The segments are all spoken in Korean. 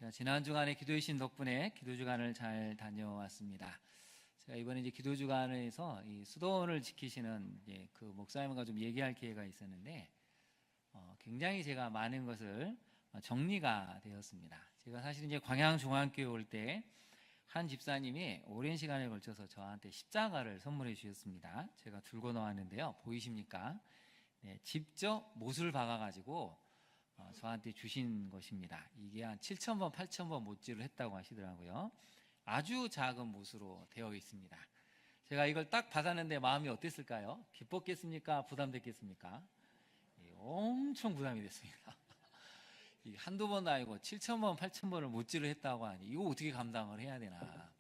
제가 지난 주간에 기도해 주신 덕분에 기도 주간을 잘 다녀왔습니다. 제가 이번에 이제 기도 주간에서 이 수도원을 지키시는 그 목사님과 좀 얘기할 기회가 있었는데 굉장히 제가 많은 것을 정리가 되었습니다. 제가 사실 이제 광양중앙교회 올 때 한 집사님이 오랜 시간에 걸쳐서 저한테 십자가를 선물해 주셨습니다. 제가 들고 나왔는데요. 보이십니까? 네, 직접 못을 박아가지고 저한테 주신 것입니다. 이게 한 7,000번, 8,000번 못질을 했다고 하시더라고요. 아주 작은 못으로 되어 있습니다. 제가 이걸 딱 받았는데 마음이 어땠을까요? 기뻤겠습니까? 부담됐겠습니까? 엄청 부담이 됐습니다. 한두 번도 아니고 7,000번, 8,000번을 못질을 했다고 하니 이거 어떻게 감당을 해야 되나.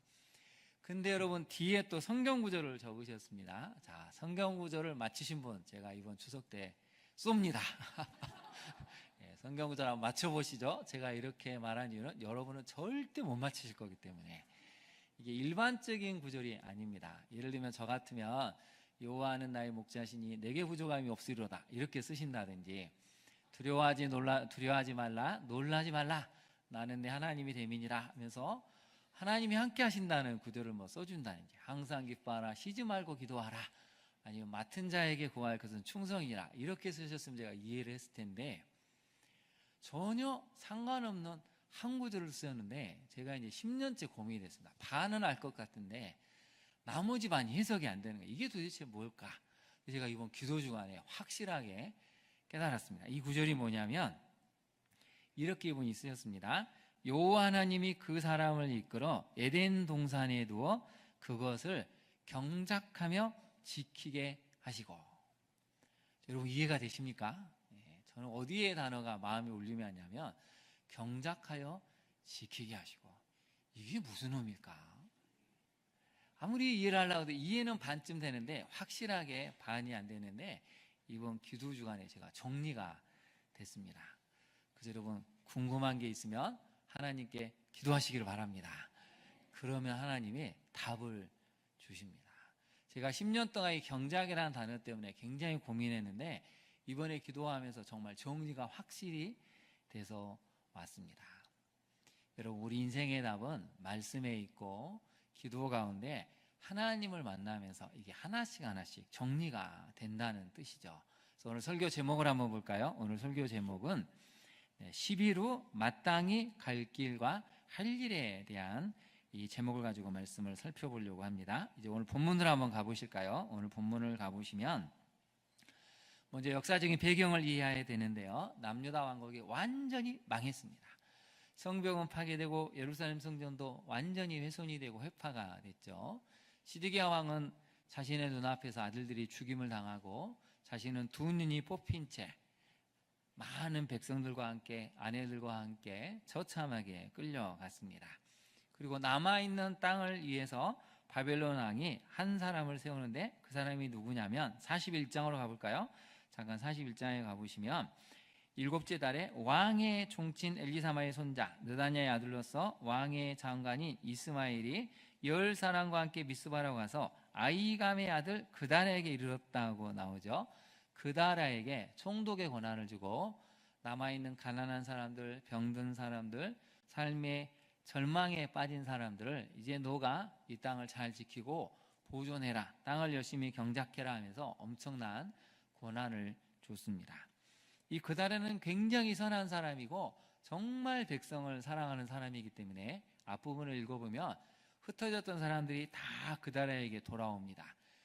근데 여러분 뒤에 또 성경 구절을 적으셨습니다. 자, 성경 구절을 맞히신 분 제가 이번 추석 때 쏩니다. 성경 구절 한번 맞춰보시죠. 제가 이렇게 말한 이유는 여러분은 절대 못 맞히실 거기 때문에. 이게 일반적인 구절이 아닙니다. 예를 들면 저 같으면 여호와는 나의 목자시니 내게 부족함이 없으리로다 이렇게 쓰신다든지, 두려워하지 말라, 놀라지 말라, 나는 내 하나님이 됨이니라 하면서 하나님이 함께 하신다는 구절을 써준다든지, 항상 기뻐하라, 쉬지 말고 기도하라, 아니면 맡은 자에게 구할 것은 충성이라 이렇게 쓰셨으면 제가 이해를 했을 텐데, 전혀 상관없는 한 구절을 쓰였는데 제가 이제 10년째 고민이 됐습니다. 반은 알 것 같은데 나머지 반이 해석이 안 되는 거예요. 이게 도대체 뭘까? 제가 이번 기도 주간에 확실하게 깨달았습니다. 이 구절이 뭐냐면 이렇게 이분이 쓰셨습니다. 여호와 하나님이 그 사람을 이끌어 에덴 동산에 두어 그것을 경작하며 지키게 하시고. 여러분 이해가 되십니까? 저는 어디에 단어가 마음에 울림이 왔냐면 경작하여 지키게 하시고. 이게 무슨 의미일까? 아무리 이해를 하려고 해도 이해는 반쯤 되는데 확실하게 반이 안 되는데 이번 기도 주간에 제가 정리가 됐습니다. 그래서 여러분 궁금한 게 있으면 하나님께 기도하시기를 바랍니다. 그러면 하나님이 답을 주십니다. 제가 10년 동안 이 경작이라는 단어 때문에 굉장히 고민했는데 이번에 기도하면서 정말 정리가 확실히 돼서 왔습니다. 여러분 우리 인생의 답은 말씀에 있고 기도 가운데 하나님을 만나면서 이게 하나씩 하나씩 정리가 된다는 뜻이죠. 그래서 오늘 설교 제목을 한번 볼까요? 오늘 설교 제목은 11후 마땅히 갈 길과 할 일에 대한 이 제목을 가지고 말씀을 살펴보려고 합니다. 이제 오늘 본문으로 한번 가보실까요? 오늘 본문을 가보시면 먼저 역사적인 배경을 이해해야 되는데요. 남유다 왕국이 완전히 망했습니다. 성벽은 파괴되고 예루살렘 성전도 완전히 훼손이 되고 회파가 됐죠. 시드기야 왕은 자신의 눈앞에서 아들들이 죽임을 당하고 자신은 두 눈이 뽑힌 채 많은 백성들과 함께 아내들과 함께 처참하게 끌려갔습니다. 그리고 남아있는 땅을 위해서 바벨론 왕이 한 사람을 세우는데 그 사람이 누구냐면 41장으로 가볼까요? 잠깐 41장에 가보시면 일곱째 달에 왕의 종친 엘리사마의 손자 느다냐의 아들로서 왕의 장관인 이스마엘이 10사람과 함께 미스바라고 가서 아이감의 아들 그다라에게 이르렀다고 나오죠. 그다라에게 총독의 권한을 주고 남아있는 가난한 사람들, 병든 사람들, 삶의 절망에 빠진 사람들을 이제 너가 이 땅을 잘 지키고 보존해라, 땅을 열심히 경작해라 하면서 엄청난 권한을 줬습니다. 이 그다라는 굉장히 선한 사람이고 정말 백성을 사랑하는 사람이기 때문에 앞부분을 읽어보면 흩어졌던 사람들이 다 그다라에게 돌아옵니다.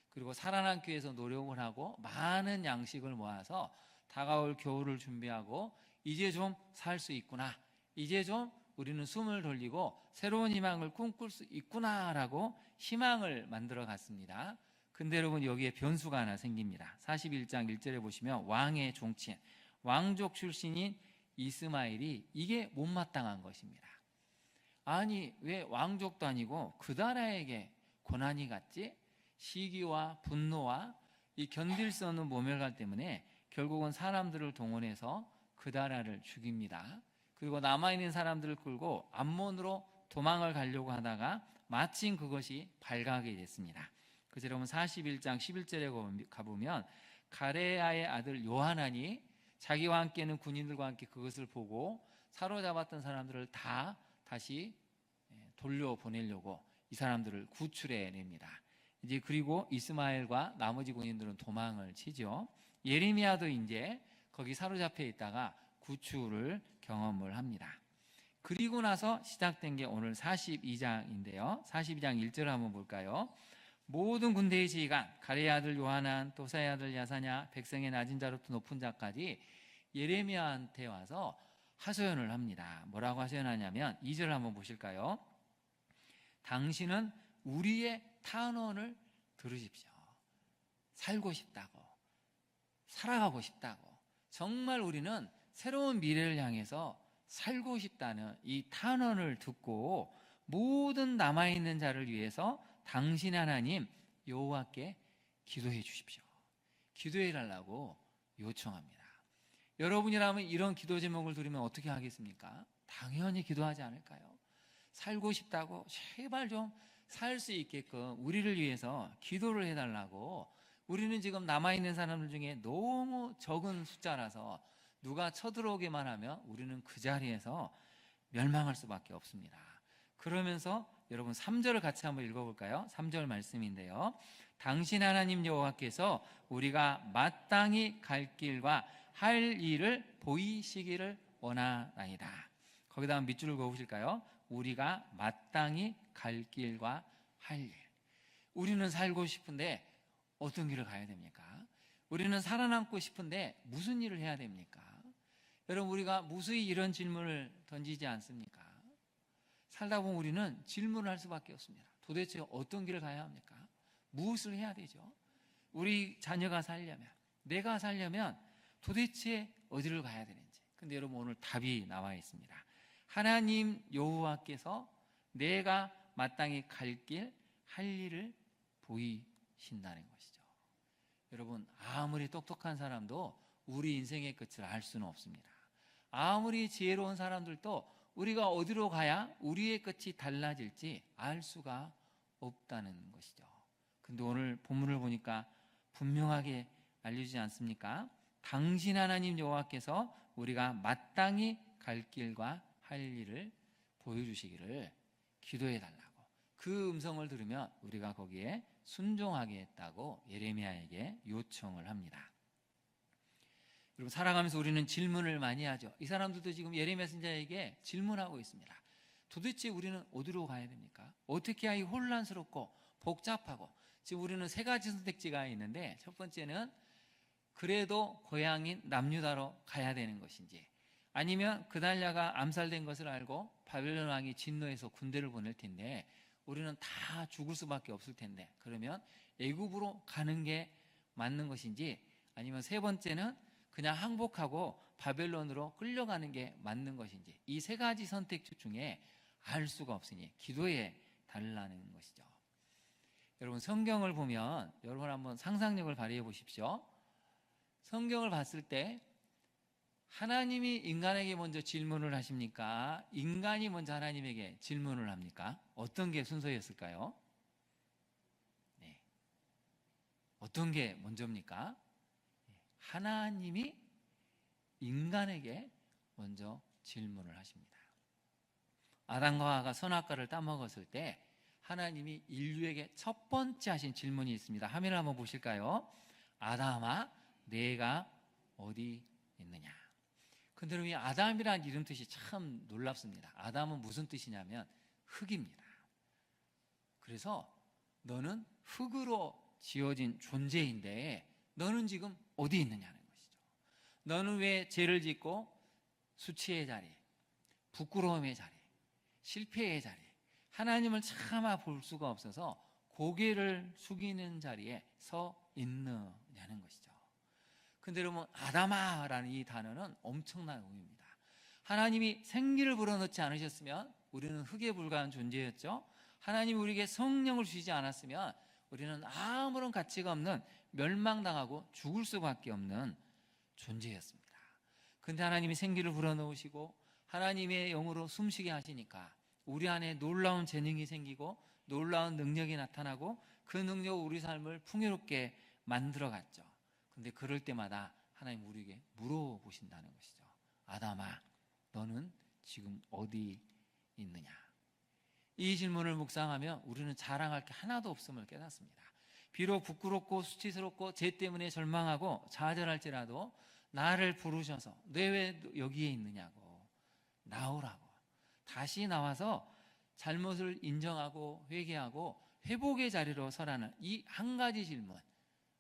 그리고 살아남기 위해서 노력을 하고 많은 양식을 모아서 다가올 겨울을 준비하고 이제 좀 살 수 있구나, 이제 좀 우리는 숨을 돌리고 새로운 희망을 꿈꿀 수 있구나라고 희망을 만들어 갔습니다. 근데 여러분 여기에 변수가 하나 생깁니다. 41장 1절에 보시면 왕의 종친, 왕족 출신인 이스마엘이 이게 못마땅한 것입니다. 아니 왜 왕족도 아니고 그다라에게 권한이 갔지? 시기와 분노와 이 견딜 수 없는 모멸감 때문에 결국은 사람들을 동원해서 그다라를 죽입니다. 그리고 남아있는 사람들을 끌고 암몬으로 도망을 가려고 하다가 마침 그것이 발각이 됐습니다. 그래서 여러분 41장 11절에 가보면 가레야의 아들 요하난이 자기와 함께는 군인들과 함께 그것을 보고 사로잡았던 사람들을 다 다시 돌려보내려고 이 사람들을 구출해 냅니다. 이제 그리고 이스마엘과 나머지 군인들은 도망을 치죠. 예레미야도 이제 거기 사로잡혀 있다가 구출을 경험을 합니다. 그리고 나서 시작된 게 오늘 42장인데요. 42장 1절 한번 볼까요? 모든 군대의 지휘관, 가레의 아들 요하난, 도사의 아들 야사냐, 백성의 낮은 자로부터 높은 자까지 예레미야한테 와서 하소연을 합니다. 뭐라고 하소연하냐면 2절 한번 보실까요? 당신은 우리의 탄원을 들으십시오. 살고 싶다고, 살아가고 싶다고, 정말 우리는 새로운 미래를 향해서 살고 싶다는 이 탄원을 듣고 모든 남아있는 자를 위해서 당신의 하나님 여호와께 기도해 주십시오. 기도해 달라고 요청합니다. 여러분이라면 이런 기도 제목을 들으면 어떻게 하겠습니까? 당연히 기도하지 않을까요? 살고 싶다고 제발 좀 살 수 있게끔 우리를 위해서 기도를 해달라고. 우리는 지금 남아있는 사람들 중에 너무 적은 숫자라서 누가 쳐들어오기만 하면 우리는 그 자리에서 멸망할 수밖에 없습니다. 그러면서 여러분 3절을 같이 한번 읽어볼까요? 3절 말씀인데요. 당신 하나님 여호와께서 우리가 마땅히 갈 길과 할 일을 보이시기를 원하나이다. 거기다 밑줄을 그어보실까요? 우리가 마땅히 갈 길과 할 일. 우리는 살고 싶은데 어떤 길을 가야 됩니까? 우리는 살아남고 싶은데 무슨 일을 해야 됩니까? 여러분, 우리가 무수히 이런 질문을 던지지 않습니까? 살다 보면 우리는 질문을 할 수밖에 없습니다. 도대체 어떤 길을 가야 합니까? 무엇을 해야 되죠? 우리 자녀가 살려면, 내가 살려면 도대체 어디를 가야 되는지. 근데 여러분, 오늘 답이 나와 있습니다. 하나님 여호와께서 내가 마땅히 갈 길, 할 일을 보이신다는 것이죠. 여러분, 아무리 똑똑한 사람도 우리 인생의 끝을 알 수는 없습니다. 아무리 지혜로운 사람들도 우리가 어디로 가야 우리의 끝이 달라질지 알 수가 없다는 것이죠. 근데 오늘 본문을 보니까 분명하게 알려주지 않습니까? 당신 하나님 여호와께서 우리가 마땅히 갈 길과 할 일을 보여주시기를 기도해 달라고. 그 음성을 들으면 우리가 거기에 순종하겠다고 예레미야에게 요청을 합니다. 여러분, 살아가면서 우리는 질문을 많이 하죠. 이 사람들도 지금 예레미야 선지자에게 질문하고 있습니다. 도대체 우리는 어디로 가야 됩니까? 어떻게 해야 이 혼란스럽고 복잡하고, 지금 우리는 세 가지 선택지가 있는데, 첫 번째는 그래도 고향인 남유다로 가야 되는 것인지, 아니면 그달랴가 암살된 것을 알고 바벨론 왕이 진노해서 군대를 보낼 텐데 우리는 다 죽을 수밖에 없을 텐데, 그러면 애굽으로 가는 게 맞는 것인지, 아니면 세 번째는 그냥 항복하고 바벨론으로 끌려가는 게 맞는 것인지, 이 세 가지 선택지 중에 알 수가 없으니 기도해 달라는 것이죠. 여러분, 성경을 보면 여러분 한번 상상력을 발휘해 보십시오. 성경을 봤을 때 하나님이 인간에게 먼저 질문을 하십니까? 인간이 먼저 하나님에게 질문을 합니까? 어떤 게 순서였을까요? 네. 어떤 게 먼저입니까? 하나님이 인간에게 먼저 질문을 하십니다. 아담과 하와가 선악과를 따먹었을 때 하나님이 인류에게 첫 번째 하신 질문이 있습니다. 화면을 한번 보실까요? 아담아, 내가 어디 있느냐? 근데 이 아담이라는 이름 뜻이 참 놀랍습니다. 아담은 무슨 뜻이냐면 흙입니다. 그래서 너는 흙으로 지어진 존재인데 너는 지금 어디 있느냐는 것이죠. 너는 왜 죄를 짓고 수치의 자리, 부끄러움의 자리, 실패의 자리, 하나님을 차마 볼 수가 없어서 고개를 숙이는 자리에 서 있느냐는 것이죠. 근데 여러분, 아담아라는 이 단어는 엄청난 의미입니다. 하나님이 생기를 불어넣지 않으셨으면 우리는 흙에 불과한 존재였죠. 하나님이 우리에게 성령을 주시지 않았으면 우리는 아무런 가치가 없는, 멸망당하고 죽을 수밖에 없는 존재였습니다. 근데 하나님이 생기를 불어넣으시고 하나님의 영으로 숨쉬게 하시니까 우리 안에 놀라운 재능이 생기고 놀라운 능력이 나타나고 그 능력으로 우리 삶을 풍요롭게 만들어갔죠. 근데 그럴 때마다 하나님 우리에게 물어보신다는 것이죠. 아담아, 너는 지금 어디 있느냐? 이 질문을 묵상하며 우리는 자랑할 게 하나도 없음을 깨닫습니다. 비록 부끄럽고 수치스럽고 죄 때문에 절망하고 좌절할지라도 나를 부르셔서 너 왜 여기에 있느냐고 나오라고 다시 나와서 잘못을 인정하고 회개하고 회복의 자리로 서라는 이 한 가지 질문,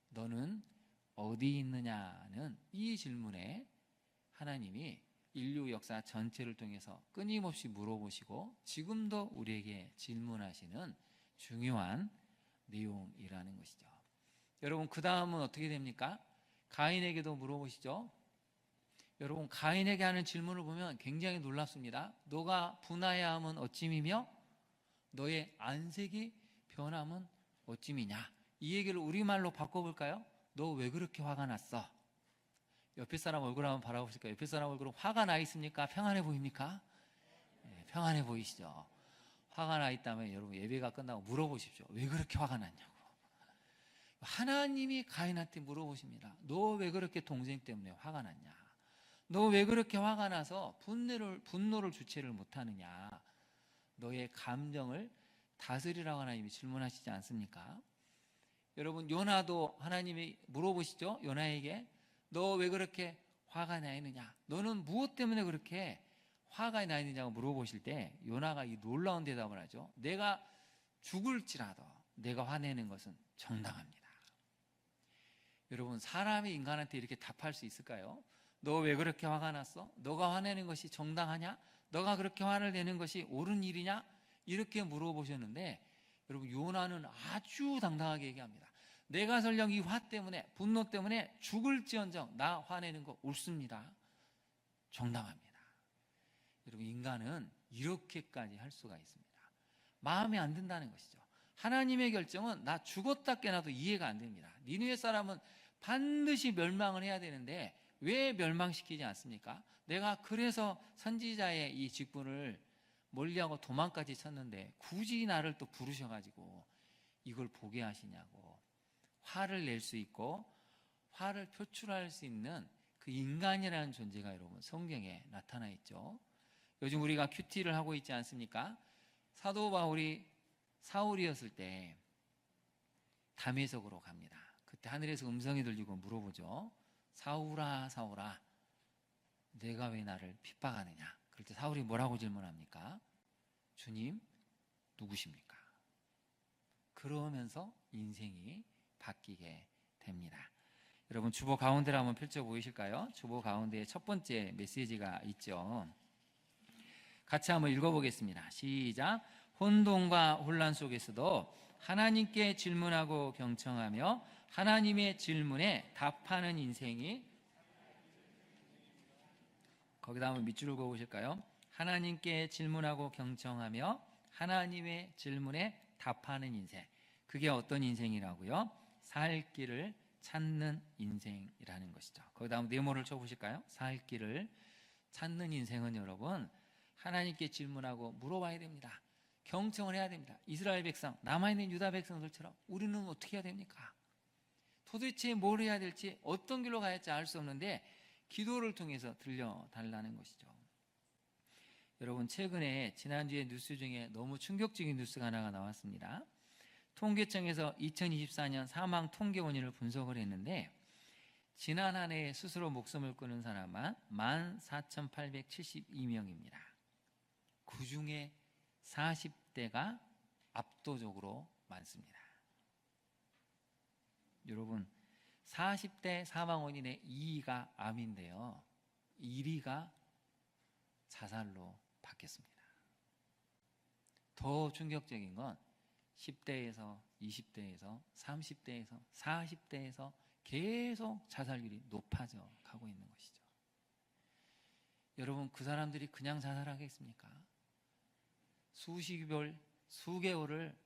너는 어디 있느냐는 이 질문에 하나님이 인류 역사 전체를 통해서 끊임없이 물어보시고 지금도 우리에게 질문하시는 중요한 내용이라는 것이죠. 여러분, 그 다음은 어떻게 됩니까? 가인에게도 물어보시죠. 여러분, 가인에게 하는 질문을 보면 굉장히 놀랍습니다. 너가 분하야 함은 어찌미며 너의 안색이 변함은 어찌미냐. 이 얘기를 우리말로 바꿔볼까요? 너 왜 그렇게 화가 났어? 옆에 사람 얼굴 한번 바라보실까요? 옆에 사람 얼굴은 화가 나 있습니까? 평안해 보입니까? 네, 평안해 보이시죠? 화가 나 있다면 여러분 예배가 끝나고 물어보십시오. 왜 그렇게 화가 났냐고. 하나님이 가인한테 물어보십니다. 너 왜 그렇게 동생 때문에 화가 났냐? 너 왜 그렇게 화가 나서 분노를 주체를 못하느냐? 너의 감정을 다스리라고 하나님이 질문하시지 않습니까? 여러분, 요나도 하나님이 물어보시죠. 요나에게 너 왜 그렇게 화가 나 있느냐? 너는 무엇 때문에 그렇게 화가 나 있느냐고 물어보실 때 요나가 이 놀라운 대답을 하죠. 내가 죽을지라도 내가 화내는 것은 정당합니다. 여러분, 사람이 인간한테 이렇게 답할 수 있을까요? 너 왜 그렇게 화가 났어? 너가 화내는 것이 정당하냐? 너가 그렇게 화를 내는 것이 옳은 일이냐? 이렇게 물어보셨는데 여러분, 요나는 아주 당당하게 얘기합니다. 내가 설령 이 화 때문에, 분노 때문에 죽을지언정 나 화내는 거 옳습니다. 정당합니다. 여러분, 인간은 이렇게까지 할 수가 있습니다. 마음에 안 든다는 것이죠. 하나님의 결정은 나 죽었다 깨나도 이해가 안 됩니다. 니느웨 사람은 반드시 멸망을 해야 되는데 왜 멸망시키지 않습니까? 내가 그래서 선지자의 이 직분을 멀리하고 도망까지 쳤는데 굳이 나를 또 부르셔가지고 이걸 보게 하시냐고. 화를 낼 수 있고 화를 표출할 수 있는 그 인간이라는 존재가 여러분 성경에 나타나 있죠. 요즘 우리가 큐티를 하고 있지 않습니까? 사도 바울이 사울이었을 때 담에색으로 갑니다. 그때 하늘에서 음성이 들리고 물어보죠. 사울아 사울아 내가 왜 나를 핍박하느냐. 그럴 때 사울이 뭐라고 질문합니까? 주님 누구십니까? 그러면서 인생이 바뀌게 됩니다. 여러분, 주보 가운데를 한번 펼쳐 보이실까요? 주보 가운데에 첫 번째 메시지가 있죠. 같이 한번 읽어보겠습니다. 시작. 혼돈과 혼란 속에서도 하나님께 질문하고 경청하며 하나님의 질문에 답하는 인생이, 거기다 한번 밑줄을 그어보실까요? 하나님께 질문하고 경청하며 하나님의 질문에 답하는 인생. 그게 어떤 인생이라고요? 살 길을 찾는 인생이라는 것이죠. 거기다 한번 네모를 쳐보실까요? 살 길을 찾는 인생은 여러분 하나님께 질문하고 물어봐야 됩니다. 경청을 해야 됩니다. 이스라엘 백성, 남아있는 유다 백성들처럼 우리는 어떻게 해야 됩니까? 도대체 뭘 해야 될지, 어떤 길로 가야 할지 알 수 없는데 기도를 통해서 들려달라는 것이죠. 여러분, 최근에 지난주에 뉴스 중에 너무 충격적인 뉴스가 하나가 나왔습니다. 통계청에서 2024년 사망 통계 원인을 분석을 했는데 지난 한 해에 스스로 목숨을 끊은 사람은 14,872명입니다. 그중에 40대가 압도적으로 많습니다. 여러분, 40대 사망 원인의 2위가 암인데요. 1위가 자살로 바뀌었습니다. 더 충격적인 건 10대에서 20대에서 30대에서 40대에서 계속 자살률이 높아져 가고 있는 것이죠. 여러분, 그 사람들이 그냥 자살하겠습니까? 수십일, 수개월을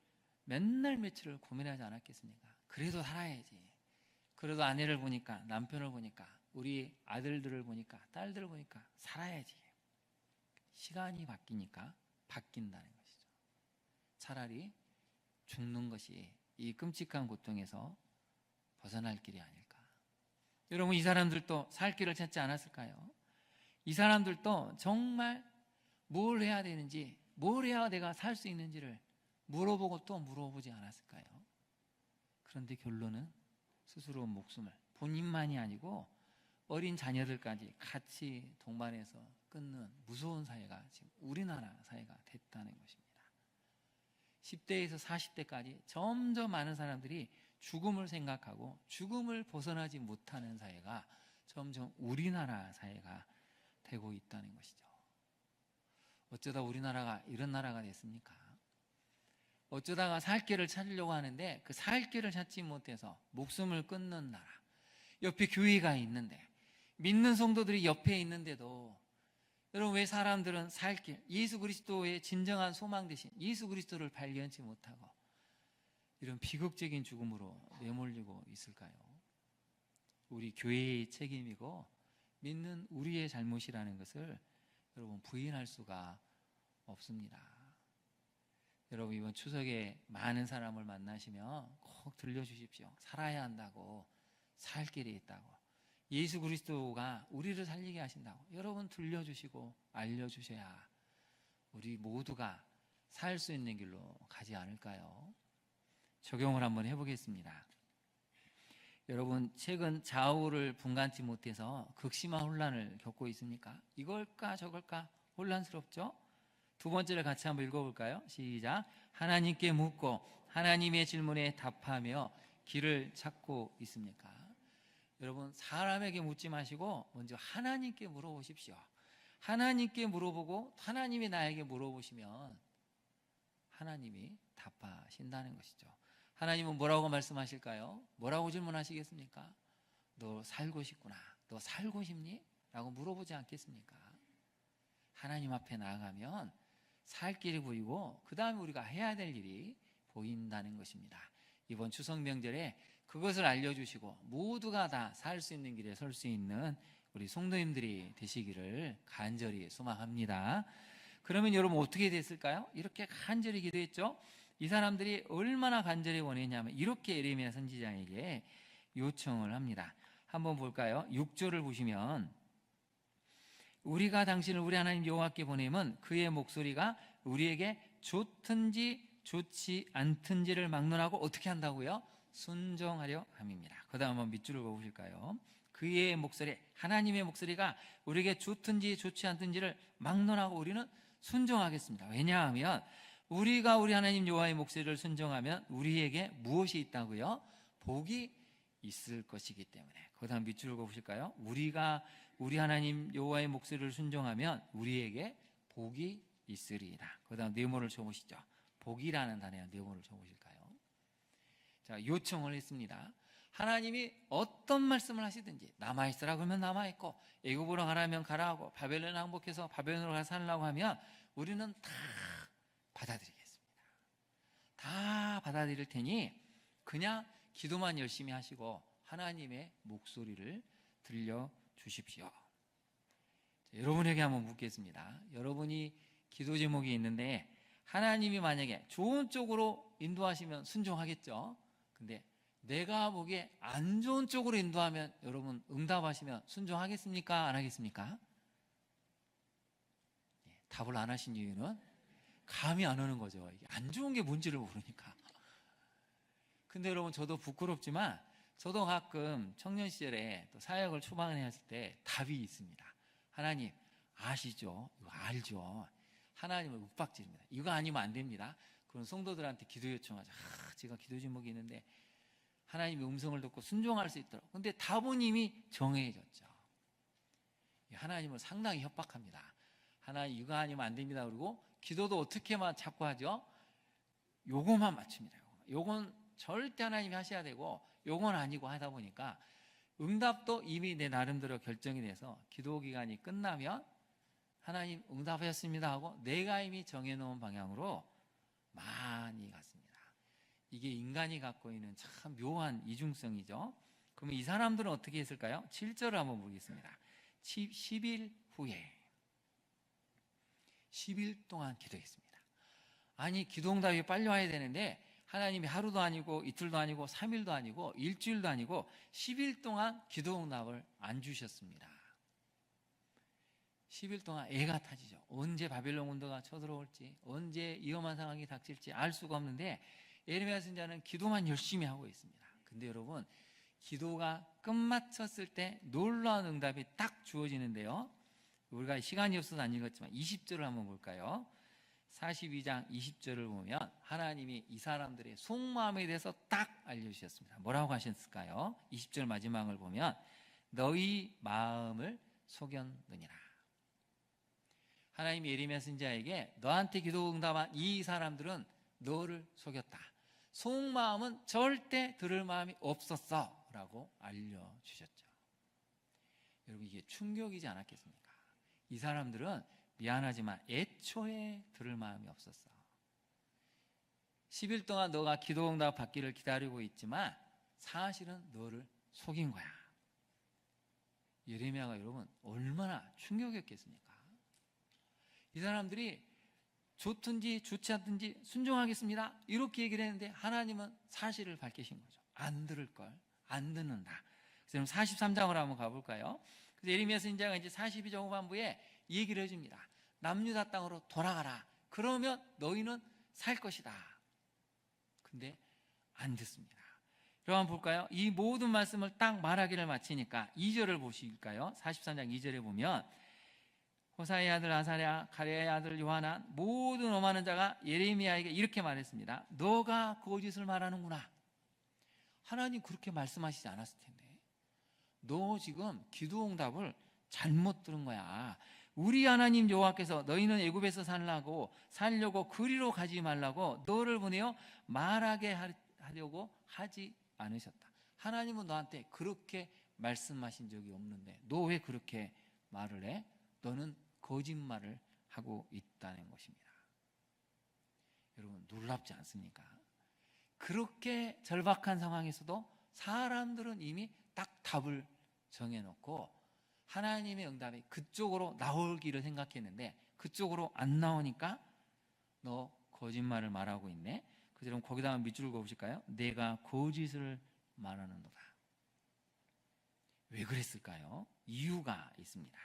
맨날 며칠을 고민하지 않았겠습니까? 그래도 살아야지. 그래도 아내를 보니까, 남편을 보니까, 우리 아들들을 보니까, 딸들을 보니까 살아야지. 시간이 바뀌니까 바뀐다는 것이죠. 차라리 죽는 것이 이 끔찍한 고통에서 벗어날 길이 아닐까. 여러분, 이 사람들도 살 길을 찾지 않았을까요? 이 사람들도 정말 뭘 해야 되는지, 뭘 해야 내가 살 수 있는지를 물어보고 또 물어보지 않았을까요? 그런데 결론은 스스로 목숨을 본인만이 아니고 어린 자녀들까지 같이 동반해서 끊는 무서운 사회가 지금 우리나라 사회가 됐다는 것입니다. 10대에서 40대까지 점점 많은 사람들이 죽음을 생각하고 죽음을 벗어나지 못하는 사회가 점점 우리나라 사회가 되고 있다는 것이죠. 어쩌다 우리나라가 이런 나라가 됐습니까? 어쩌다가 살 길을 찾으려고 하는데 그 살 길을 찾지 못해서 목숨을 끊는 나라. 옆에 교회가 있는데, 믿는 성도들이 옆에 있는데도 여러분, 왜 사람들은 살 길, 예수 그리스도의 진정한 소망 대신 예수 그리스도를 발견치 못하고 이런 비극적인 죽음으로 내몰리고 있을까요? 우리 교회의 책임이고 믿는 우리의 잘못이라는 것을 여러분 부인할 수가 없습니다. 여러분, 이번 추석에 많은 사람을 만나시면 꼭 들려주십시오. 살아야 한다고, 살 길이 있다고, 예수 그리스도가 우리를 살리게 하신다고 여러분 들려주시고 알려주셔야 우리 모두가 살 수 있는 길로 가지 않을까요? 적용을 한번 해보겠습니다. 여러분, 최근 좌우를 분간치 못해서 극심한 혼란을 겪고 있습니까? 이걸까 저걸까 혼란스럽죠? 두 번째를 같이 한번 읽어볼까요? 시작. 하나님께 묻고 하나님의 질문에 답하며 길을 찾고 있습니까? 여러분, 사람에게 묻지 마시고 먼저 하나님께 물어보십시오. 하나님께 물어보고 하나님이 나에게 물어보시면 하나님이 답하신다는 것이죠. 하나님은 뭐라고 말씀하실까요? 뭐라고 질문하시겠습니까? 너 살고 싶구나. 너 살고 싶니? 라고 물어보지 않겠습니까? 하나님 앞에 나아가면 살 길이 보이고 그 다음에 우리가 해야 될 일이 보인다는 것입니다. 이번 추석 명절에 그것을 알려주시고 모두가 다 살 수 있는 길에 설 수 있는 우리 성도님들이 되시기를 간절히 소망합니다. 그러면 여러분 어떻게 됐을까요? 이렇게 간절히 기도했죠. 이 사람들이 얼마나 간절히 원했냐면 이렇게 예레미야 선지자에게 요청을 합니다. 한번 볼까요? 6절을 보시면 우리가 당신을 우리 하나님 여호와께 보내면 그의 목소리가 우리에게 좋든지 좋지 않든지를 막론하고 어떻게 한다고요? 순종하려 함입니다. 그 다음 한번 밑줄을 그어보실까요? 그의 목소리, 하나님의 목소리가 우리에게 좋든지 좋지 않든지를 막론하고 우리는 순종하겠습니다. 왜냐하면 우리가 우리 하나님 여호와의 목소리를 순종하면 우리에게 무엇이 있다고요? 복이 있을 것이기 때문에. 그 다음 밑줄을 그어보실까요? 우리가 우리 하나님 여호와의 목소리를 순종하면 우리에게 복이 있으리이다. 그 다음 네모를 쳐보시죠. 복이라는 단어에 네모를 쳐보실까요? 자, 요청을 했습니다. 하나님이 어떤 말씀을 하시든지 남아있으라 그러면 남아있고 애굽으로 가라면 가라고 바벨론 항복해서 바벨론으로 가서 살라고 하면 우리는 다 받아들이겠습니다. 다 받아들일 테니 그냥 기도만 열심히 하시고 하나님의 목소리를 들려주십시오. 여러분에게 한번 묻겠습니다. 여러분이 기도 제목이 있는데 하나님이 만약에 좋은 쪽으로 인도하시면 순종하겠죠. 근데 내가 보기에 안 좋은 쪽으로 인도하면 여러분 응답하시면 순종하겠습니까? 안 하겠습니까? 답을 안 하신 이유는 감이 안 오는 거죠. 이게 안 좋은 게 뭔지를 모르니까. 근데 여러분, 저도 부끄럽지만 저도 가끔 청년 시절에 또 사역을 초반에 했을 때 답이 있습니다. 하나님 아시죠? 이거 알죠? 하나님을 윽박지릅니다. 이거 아니면 안 됩니다. 그런 성도들한테 기도 요청하죠. 제가 기도 제목이 있는데 하나님의 음성을 듣고 순종할 수 있도록. 근데 답은 이미 정해졌죠. 하나님을 상당히 협박합니다. 하나님 이거 아니면 안 됩니다. 그리고 기도도 어떻게만 자꾸 하죠? 요거만 맞춥니다. 요건 절대 하나님이 하셔야 되고 요건 아니고 하다 보니까 응답도 이미 내 나름대로 결정이 돼서 기도 기간이 끝나면 하나님 응답하셨습니다 하고 내가 이미 정해놓은 방향으로 많이 갔습니다. 이게 인간이 갖고 있는 참 묘한 이중성이죠. 그러면 이 사람들은 어떻게 했을까요? 7절을 한번 보겠습니다. 10일 후에 10일 동안 기도했습니다. 아니, 기도 응답이 빨리 와야 되는데 하나님이 하루도 아니고 이틀도 아니고 3일도 아니고 일주일도 아니고 10일 동안 기도 응답을 안 주셨습니다. 10일 동안 애가 타지죠. 언제 바벨론 군대가 쳐들어올지, 언제 위험한 상황이 닥칠지 알 수가 없는데 예레미야 선지자는 기도만 열심히 하고 있습니다. 근데 여러분, 기도가 끝마쳤을 때 놀라운 응답이 딱 주어지는데요. 우리가 시간이 없어서 안 읽었지만 20절을 한번 볼까요? 42장 20절을 보면 하나님이 이 사람들의 속마음에 대해서 딱 알려주셨습니다. 뭐라고 하셨을까요? 20절 마지막을 보면 너희 마음을 속였느니라. 하나님이 예레미야 선지자에게 너한테 기도 응답한 이 사람들은 너를 속였다. 속마음은 절대 들을 마음이 없었어 라고 알려주셨죠. 여러분, 이게 충격이지 않았겠습니까? 이 사람들은 미안하지만 애초에 들을 마음이 없었어. 10일 동안 너가 기도 응답 받기를 기다리고 있지만 사실은 너를 속인 거야. 예레미야가 여러분 얼마나 충격이었겠습니까? 이 사람들이 좋든지 좋지 않든지 순종하겠습니다 이렇게 얘기를 했는데 하나님은 사실을 밝히신 거죠. 안 들을 걸, 안 듣는다. 그래서 43장으로 한번 가볼까요? 그래서 예레미야 선지자가 이제 42장 후반부에 얘기를 해줍니다. 남유다 땅으로 돌아가라. 그러면 너희는 살 것이다. 근데 안 듣습니다. 여러분 볼까요? 이 모든 말씀을 딱 말하기를 마치니까 2절을 보실까요? 43장 2절에 보면 호사의 아들 아사랴, 가랴의 아들 요하난 모든 엄하는 자가 예레미야에게 이렇게 말했습니다. 너가 거짓을 말하는구나. 하나님 그렇게 말씀하시지 않았을 텐데 너 지금 기도 응답을 잘못 들은 거야. 우리 하나님 여호와께서 너희는 애굽에서 살려고 그리로 가지 말라고 너를 보내어 말하게 하려고 하지 않으셨다. 하나님은 너한테 그렇게 말씀하신 적이 없는데 너 왜 그렇게 말을 해? 너는 거짓말을 하고 있다는 것입니다. 여러분 놀랍지 않습니까? 그렇게 절박한 상황에서도 사람들은 이미 딱 답을 정해놓고 하나님의 응답이 그쪽으로 나오기를 생각했는데 그쪽으로 안 나오니까 너 거짓말을 말하고 있네. 그래서 거기다가 밑줄을 그어보실까요? 내가 거짓을 말하는도다. 왜 그랬을까요? 이유가 있습니다.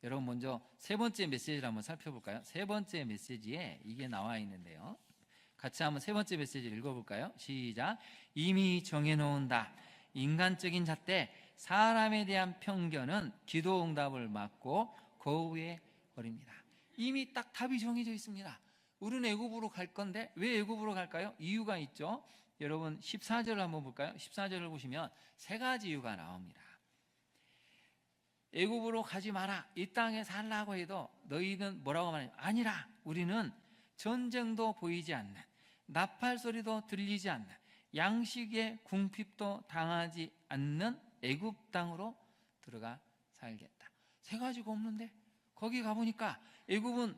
여러분 먼저 세 번째 메시지를 한번 살펴볼까요? 세 번째 메시지에 이게 나와 있는데요. 같이 한번 세 번째 메시지를 읽어볼까요? 시작. 이미 정해놓은다. 인간적인 잣대 사람에 대한 편견은 기도 응답을 막고 거부해 버립니다. 이미 딱 답이 정해져 있습니다. 우리는 애굽으로 갈 건데 왜 애굽으로 갈까요? 이유가 있죠. 여러분 14절을 한번 볼까요? 14절을 보시면 세 가지 이유가 나옵니다. 애굽으로 가지 마라. 이 땅에 살라고 해도 너희는 뭐라고 말해요? 아니라 우리는 전쟁도 보이지 않는 나팔 소리도 들리지 않는 양식의 궁핍도 당하지 않는 애굽 땅으로 들어가 살겠다. 세 가지가 없는데 거기 가보니까 애굽은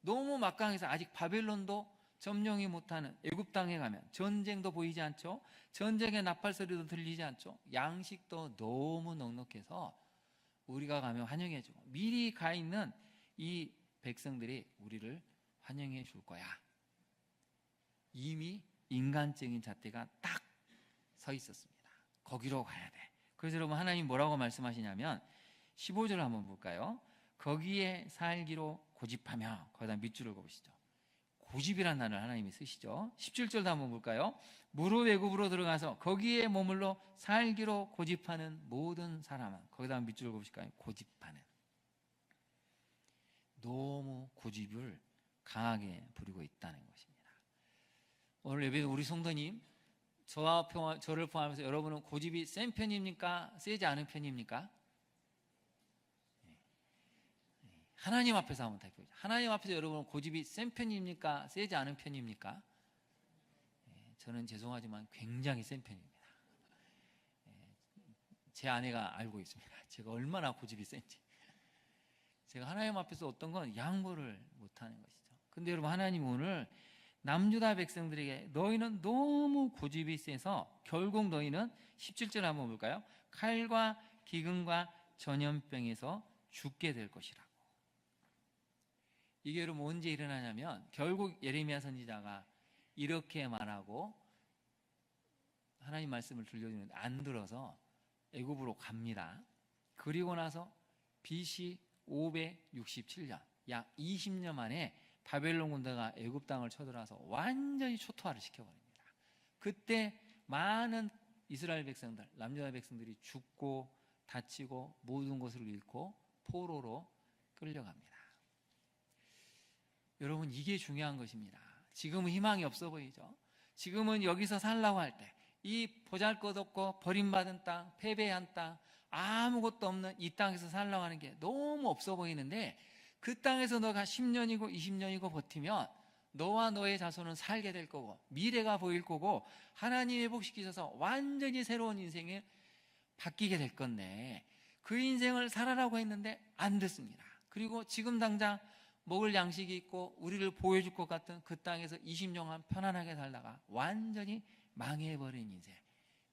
너무 막강해서 아직 바벨론도 점령이 못하는 애굽 땅에 가면 전쟁도 보이지 않죠. 전쟁의 나팔 소리도 들리지 않죠. 양식도 너무 넉넉해서 우리가 가면 환영해주고 미리 가 있는 이 백성들이 우리를 환영해 줄 거야. 이미 인간적인 잣대가 딱 서 있었습니다. 거기로 가야 돼. 그래서 여러분 하나님 뭐라고 말씀하시냐면 15절을 한번 볼까요? 거기에 살기로 고집하며 거기다 밑줄을 그으시죠. 고집이라는 단어를 하나님이 쓰시죠. 17절도 한번 볼까요? 무릇 애굽으로 들어가서 거기에 머물러 살기로 고집하는 모든 사람은 거기다 밑줄을 그으실까요? 고집하는. 너무 고집을 강하게 부리고 있다는 것입니다. 오늘 예배 우리 성도님 저를 포함해서 여러분은 고집이 센 편입니까? 세지 않은 편입니까? 하나님 앞에서 한번 답해보죠. 하나님 앞에서 여러분은 고집이 센 편입니까? 세지 않은 편입니까? 저는 죄송하지만 굉장히 센 편입니다. 제 아내가 알고 있습니다. 제가 얼마나 고집이 센지. 제가 하나님 앞에서 어떤 건 양보를 못하는 것이죠. 근데 여러분 하나님 오늘 남유다 백성들에게 너희는 너무 고집이 세서 결국 너희는 17절 한번 볼까요? 칼과 기근과 전염병에서 죽게 될 것이라고. 이게 여러분 언제 일어나냐면 결국 예레미야 선지자가 이렇게 말하고 하나님 말씀을 들려주는데 안 들어서 애굽으로 갑니다. 그리고 나서 빛이 567년, 약 20년 만에 바벨론 군대가 애굽 땅을 쳐들어와서 완전히 초토화를 시켜버립니다. 그때 많은 이스라엘 백성들, 남유다 백성들이 죽고 다치고 모든 것을 잃고 포로로 끌려갑니다. 여러분, 이게 중요한 것입니다. 지금은 희망이 없어 보이죠? 지금은 여기서 살라고 할 때 이 보잘것없고 버림받은 땅, 패배한 땅, 아무것도 없는 이 땅에서 살라고 하는 게 너무 없어 보이는데, 그 땅에서 너가 10년이고 20년이고 버티면 너와 너의 자손은 살게 될 거고 미래가 보일 거고 하나님이 회복시키셔서 완전히 새로운 인생이 바뀌게 될 건데, 그 인생을 살아라고 했는데 안 듣습니다. 그리고 지금 당장 먹을 양식이 있고 우리를 보여줄 것 같은 그 땅에서 20년간 편안하게 살다가 완전히 망해버린 인생,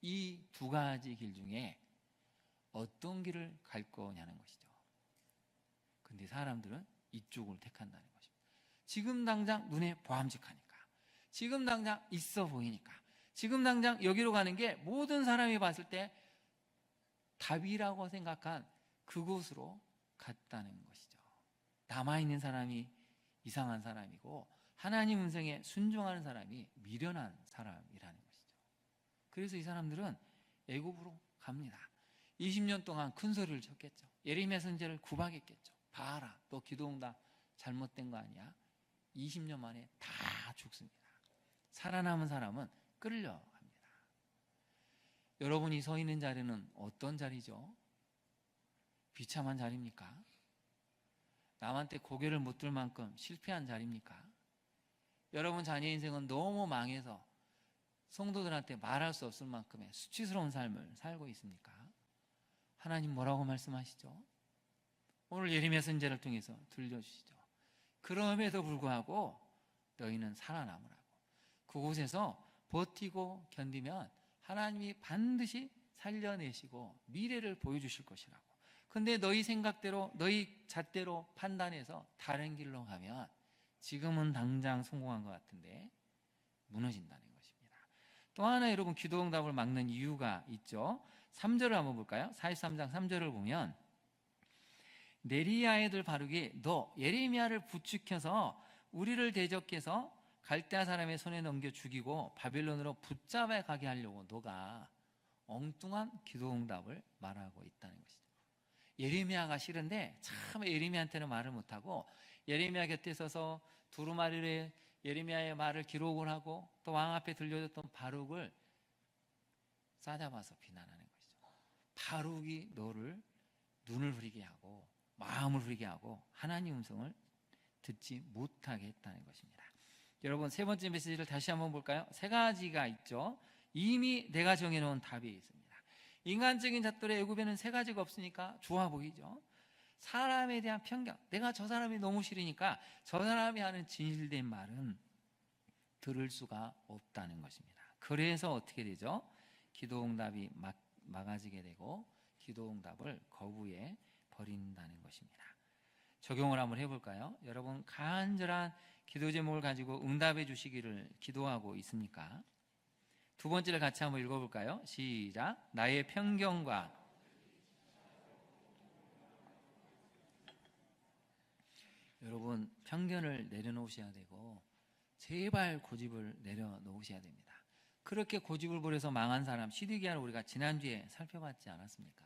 이 두 가지 길 중에 어떤 길을 갈 거냐는 것이죠. 근데 사람들은 이쪽을 택한다는 것입니다. 지금 당장 눈에 보암직하니까, 지금 당장 있어 보이니까, 지금 당장 여기로 가는 게 모든 사람이 봤을 때 답이라고 생각한 그곳으로 갔다는 것이죠. 남아있는 사람이 이상한 사람이고 하나님 음성에 순종하는 사람이 미련한 사람이라는 것이죠. 그래서 이 사람들은 애굽으로 갑니다. 20년 동안 큰 소리를 쳤겠죠. 예레미야 선지자를 구박했겠죠. 봐라, 너 기도응답 잘못된 거 아니야? 20년 만에 다 죽습니다. 살아남은 사람은 끌려갑니다. 여러분이 서 있는 자리는 어떤 자리죠? 비참한 자리입니까? 남한테 고개를 못 들 만큼 실패한 자리입니까? 여러분 자녀 인생은 너무 망해서 성도들한테 말할 수 없을 만큼의 수치스러운 삶을 살고 있습니까? 하나님 뭐라고 말씀하시죠? 오늘 예레미야 선지자를 통해서 들려주시죠. 그럼에도 불구하고 너희는 살아남으라고. 그곳에서 버티고 견디면 하나님이 반드시 살려내시고 미래를 보여주실 것이라고. 근데 너희 생각대로, 너희 잣대로 판단해서 다른 길로 가면 지금은 당장 성공한 것 같은데 무너진다는 것입니다. 또 하나 여러분, 기도응답을 막는 이유가 있죠. 3절을 한번 볼까요? 43장 3절을 보면, 네리야 애들 바룩이 너 예레미야를 부추겨서 우리를 대적해서 갈대아 사람의 손에 넘겨 죽이고 바벨론으로 붙잡아 가게 하려고 너가 엉뚱한 기도응답을 말하고 있다는 것이죠. 예레미야가 싫은데 참 예레미야한테는 말을 못하고 예레미야 곁에 서서 두루마리로 예레미야의 말을 기록을 하고 또 왕 앞에 들려줬던 바룩을 싸잡아서 비난하는 것이죠. 바룩이 너를 눈을 흐리게 하고 마음을 흐리게 하고 하나님 음성을 듣지 못하게 했다는 것입니다. 여러분, 세 번째 메시지를 다시 한번 볼까요? 세 가지가 있죠. 이미 내가 정해놓은 답이 있습니다. 인간적인 잣돌에 애굽에는 세 가지가 없으니까 좋아 보이죠. 사람에 대한 편견, 내가 저 사람이 너무 싫으니까 저 사람이 하는 진실된 말은 들을 수가 없다는 것입니다. 그래서 어떻게 되죠? 기도응답이 막아지게 되고 기도응답을 거부해 버린다는 것입니다. 적용을 한번 해볼까요? 여러분, 간절한 기도 제목을 가지고 응답해 주시기를 기도하고 있습니까? 두 번째를 같이 한번 읽어볼까요? 시작. 나의 편견과 여러분, 편견을 내려놓으셔야 되고 제발 고집을 내려놓으셔야 됩니다. 그렇게 고집을 부려서 망한 사람 시드기야를 우리가 지난주에 살펴봤지 않았습니까?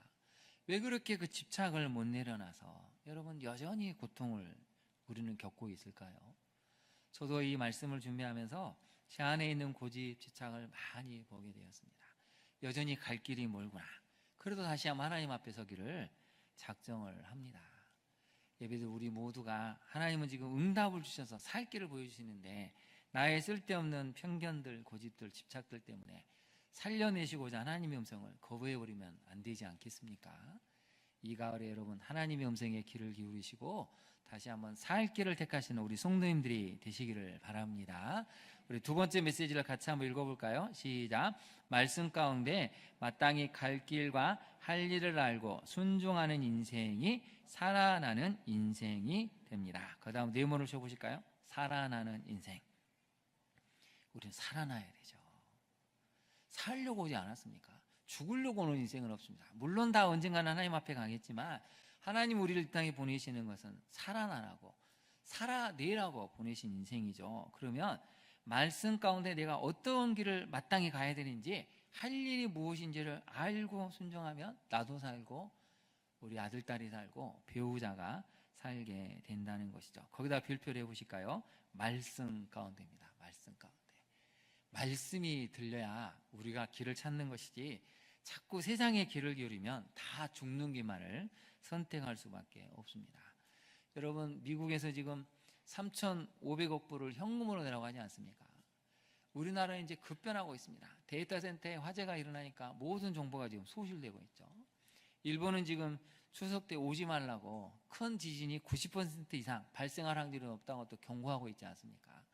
왜 그렇게 그 집착을 못 내려놔서 여러분 여전히 고통을 우리는 겪고 있을까요? 저도 이 말씀을 준비하면서 제 안에 있는 고집, 집착을 많이 보게 되었습니다. 여전히 갈 길이 멀구나. 그래도 다시 한번 하나님 앞에 서기를 작정을 합니다. 예배들 우리 모두가 하나님은 지금 응답을 주셔서 살 길을 보여주시는데 나의 쓸데없는 편견들, 고집들, 집착들 때문에 살려내시고자 하나님의 음성을 거부해버리면 안 되지 않겠습니까? 이 가을에 여러분 하나님의 음성에 귀를 기울이시고 다시 한번 살 길을 택하시는 우리 성도님들이 되시기를 바랍니다. 우리 두 번째 메시지를 같이 한번 읽어볼까요? 시작. 말씀 가운데 마땅히 갈 길과 할 일을 알고 순종하는 인생이 살아나는 인생이 됩니다. 그 다음 네모를 쳐보실까요? 살아나는 인생. 우리는 살아나야 되죠. 살려고 오지 않았습니까? 죽으려고 오는 인생은 없습니다. 물론 다 언젠가는 하나님 앞에 가겠지만 하나님 우리를 이 땅에 보내시는 것은 살아나라고, 살아내라고 보내신 인생이죠. 그러면 말씀 가운데 내가 어떤 길을 마땅히 가야 되는지, 할 일이 무엇인지를 알고 순종하면 나도 살고 우리 아들, 딸이 살고 배우자가 살게 된다는 것이죠. 거기다 별표를 해보실까요? 말씀 가운데입니다. 말씀 가운데. 말씀이 들려야 우리가 길을 찾는 것이지, 자꾸 세상의 길을 기울이면 다 죽는 길만을 선택할 수밖에 없습니다. 여러분, 미국에서 지금 3,500억 불을 현금으로 내라고 하지 않습니까? 우리나라는 이제 급변하고 있습니다. 데이터 센터에 화재가 일어나니까 모든 정보가 지금 소실되고 있죠. 일본은 지금 추석 때 오지 말라고 큰 지진이 90% 이상 발생할 확률이 없다고 또 경고하고 있지 않습니까?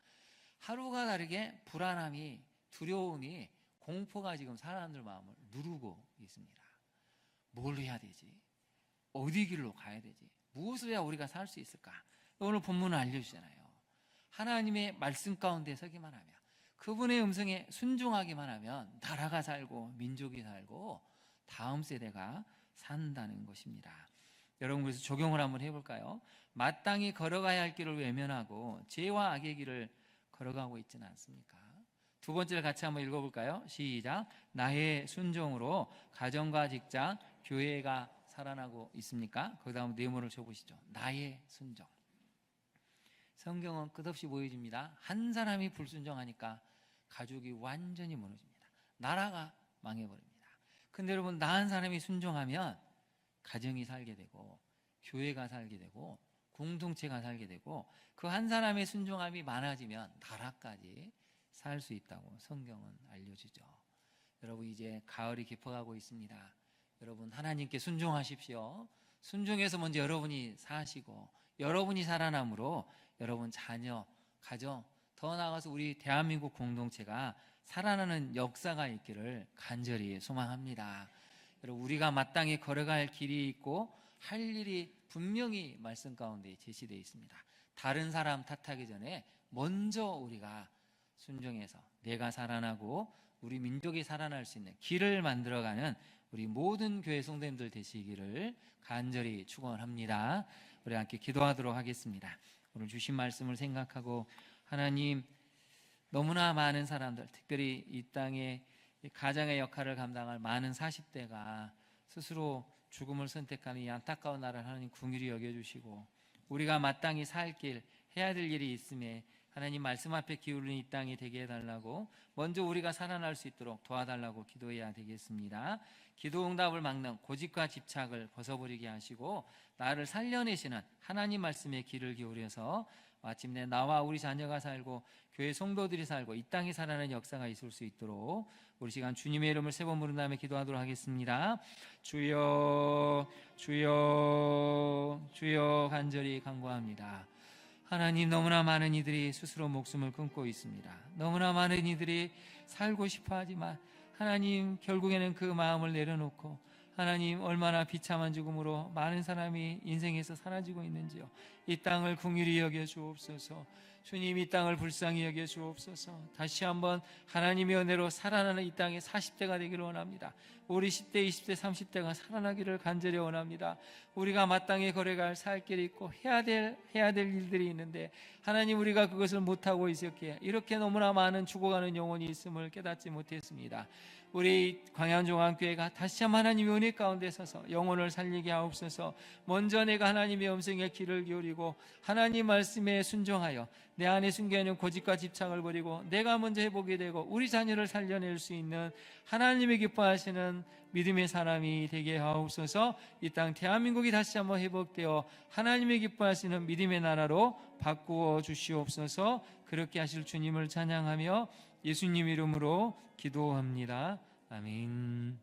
하루가 다르게 불안함이, 두려움이, 공포가 지금 사람들 마음을 누르고 있습니다. 뭘 해야 되지? 어디 길로 가야 되지? 무엇을 해야 우리가 살 수 있을까? 오늘 본문은 알려주잖아요. 하나님의 말씀 가운데 서기만 하면, 그분의 음성에 순종하기만 하면 나라가 살고 민족이 살고 다음 세대가 산다는 것입니다. 여러분, 그래서 적용을 한번 해볼까요? 마땅히 걸어가야 할 길을 외면하고 죄와 악의 길을 걸어가고 있지는 않습니까? 두 번째를 같이 한번 읽어볼까요? 시작. 나의 순종으로 가정과 직장, 교회가 살아나고 있습니까? 거기다 한번 네모를 쳐보시죠. 나의 순종. 성경은 끝없이 보여줍니다. 한 사람이 불순종하니까 가족이 완전히 무너집니다. 나라가 망해버립니다. 근데 여러분, 나 한 사람이 순종하면 가정이 살게 되고 교회가 살게 되고 공동체가 살게 되고, 그 한 사람의 순종함이 많아지면 나라까지 살 수 있다고 성경은 알려주죠. 여러분, 이제 가을이 깊어가고 있습니다. 여러분, 하나님께 순종하십시오. 순종해서 먼저 여러분이 사시고 여러분이 살아남으로 여러분 자녀, 가정, 더 나아가서 우리 대한민국 공동체가 살아나는 역사가 있기를 간절히 소망합니다. 여러분, 우리가 마땅히 걸어갈 길이 있고 할 일이 분명히 말씀 가운데 제시되어 있습니다. 다른 사람 탓하기 전에 먼저 우리가 순종해서 내가 살아나고 우리 민족이 살아날 수 있는 길을 만들어가는 우리 모든 교회 성도님들 되시기를 간절히 축원합니다. 우리 함께 기도하도록 하겠습니다. 오늘 주신 말씀을 생각하고, 하나님, 너무나 많은 사람들, 특별히 이 땅에 가장의 역할을 감당할 많은 40대가 스스로 죽음을 선택하는 이 안타까운 나라를 하나님 긍휼히 여겨주시고, 우리가 마땅히 살 길, 해야 될 일이 있음에 하나님 말씀 앞에 기울는 이 땅이 되게 해달라고, 먼저 우리가 살아날 수 있도록 도와달라고 기도해야 되겠습니다. 기도 응답을 막는 고집과 집착을 벗어버리게 하시고 나를 살려내시는 하나님 말씀에 귀를 기울여서 마침내 나와 우리 자녀가 살고 교회 성도들이 살고 이 땅에 살아나는 역사가 있을 수 있도록 우리 시간 주님의 이름을 세 번 부른 다음에 기도하도록 하겠습니다. 주여, 주여, 주여 간절히 간구합니다. 하나님, 너무나 많은 이들이 스스로 목숨을 끊고 있습니다. 너무나 많은 이들이 살고 싶어 하지만 하나님, 결국에는 그 마음을 내려놓고 하나님, 얼마나 비참한 죽음으로 많은 사람이 인생에서 사라지고 있는지요. 이 땅을 긍휼히 여겨 주옵소서. 주님, 이 땅을 불쌍히 여겨 주옵소서. 다시 한번 하나님의 은혜로 살아나는 이 땅의 40대가 되기를 원합니다. 우리 10대, 20대, 30대가 살아나기를 간절히 원합니다. 우리가 마땅히 걸어갈 살 길이 있고 해야 될 일들이 있는데 하나님, 우리가 그것을 못하고 있었기에 이렇게 너무나 많은 죽어가는 영혼이 있음을 깨닫지 못했습니다. 우리 광양종합교회가 다시 한번 하나님의 은혜 가운데 서서 영혼을 살리게 하옵소서. 먼저 내가 하나님의 음성에 귀를 기울이고 하나님 말씀에 순종하여 내 안에 숨겨있는 고집과 집착을 버리고 내가 먼저 해보게 되고 우리 자녀를 살려낼 수 있는 하나님의 기뻐하시는 믿음의 사람이 되게 하옵소서. 이 땅 대한민국이 다시 한번 회복되어 하나님의 기뻐하시는 믿음의 나라로 바꾸어 주시옵소서. 그렇게 하실 주님을 찬양하며 예수님 이름으로 기도합니다. 아멘.